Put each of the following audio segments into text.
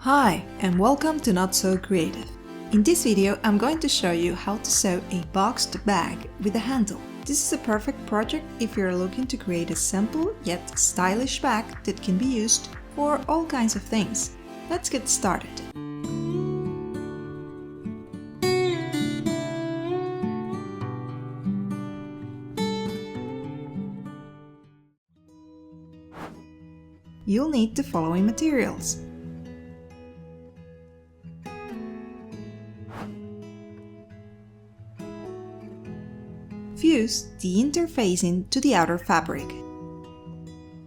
Hi, and welcome to Knot So Kreativ. In this video, I'm going to show you how to sew a boxed bag with a handle. This is a perfect project if you're looking to create a simple yet stylish bag that can be used for all kinds of things. Let's get started. You'll need the following materials: fuse the interfacing to the outer fabric.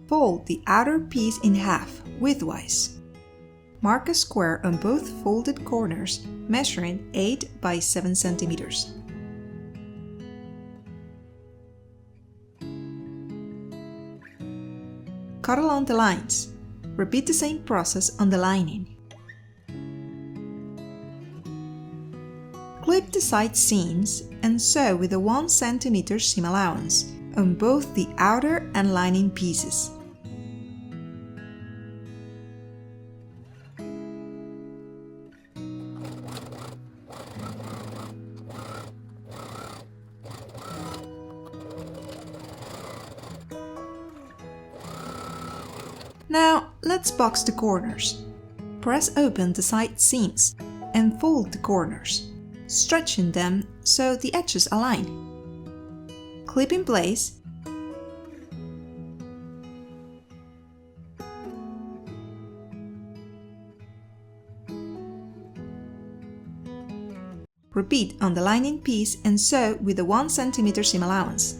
Fold the outer piece in half, widthwise. Mark a square on both folded corners, measuring 8 by 7 centimeters. Cut along the lines. Repeat the same process on the lining. Clip the side seams and sew with a 1 cm seam allowance on both the outer and lining pieces. Now let's box the corners. Press open the side seams and fold the corners, stretching them so the edges align. Clip in place. Repeat on the lining piece and sew with a 1 cm seam allowance.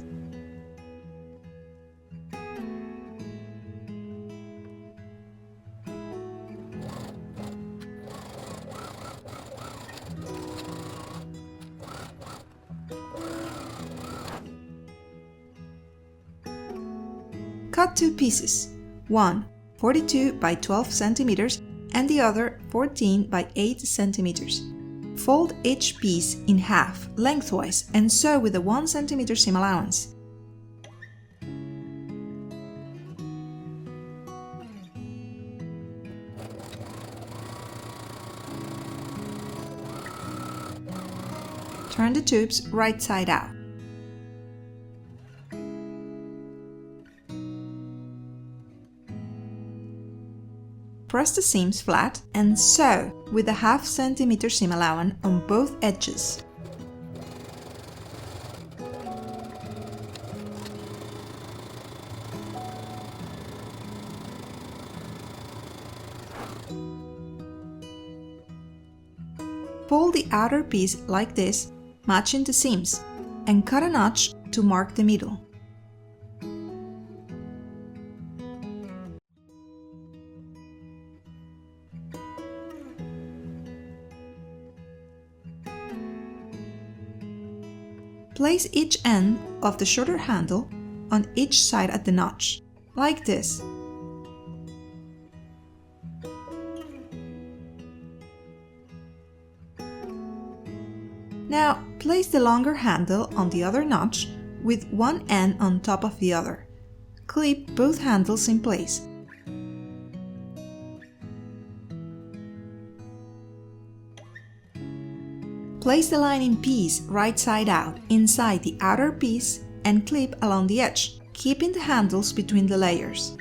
Cut two pieces, one 42 by 12 centimeters and the other 14 by 8 centimeters. Fold each piece in half lengthwise and sew with a 1 cm seam allowance. Turn the tubes right side out. Press the seams flat and sew with a ½ centimeter seam allowance on both edges. Fold the outer piece like this, matching the seams, and cut a notch to mark the middle. Place each end of the shorter handle on each side at the notch, like this. Now place the longer handle on the other notch with one end on top of the other. Clip both handles in place. Place the lining piece right side out inside the outer piece and clip along the edge, keeping the handles between the layers.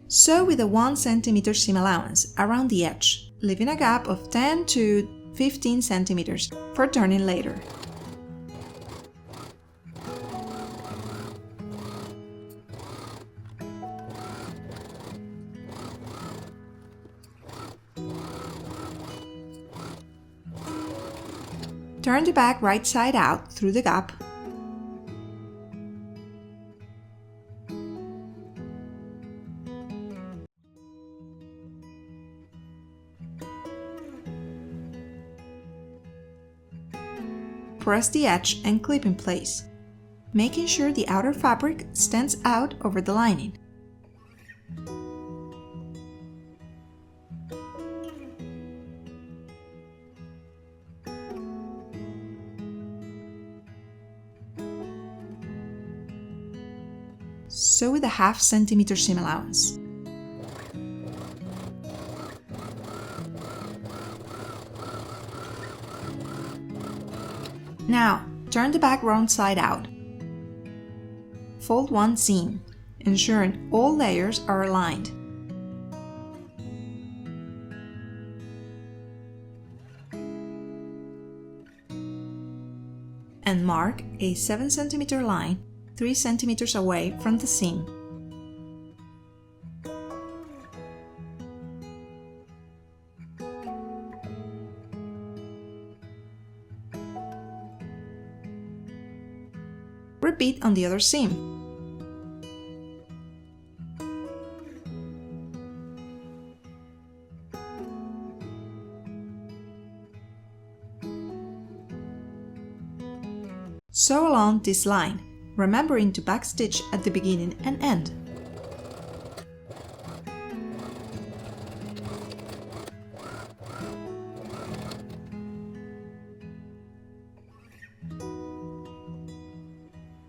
Sew with a 1 cm seam allowance around the edge, leaving a gap of 10 to 15 centimeters for turning later. Turn the bag right side out through the gap. Press the edge and clip in place, making sure the outer fabric stands out over the lining. Sew with a 1/2 centimeter seam allowance. Now, turn the bag wrong side out. Fold one seam, ensuring all layers are aligned. And mark a 7 cm line 3 cm away from the seam. Repeat on the other seam. Sew along this line, remembering to backstitch at the beginning and end.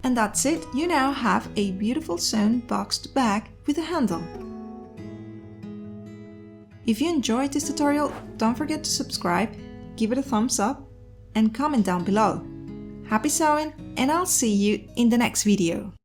And that's it, you now have a beautiful sewn boxed bag with a handle. If you enjoyed this tutorial, don't forget to subscribe, give it a thumbs up, and comment down below. Happy sewing, and I'll see you in the next video.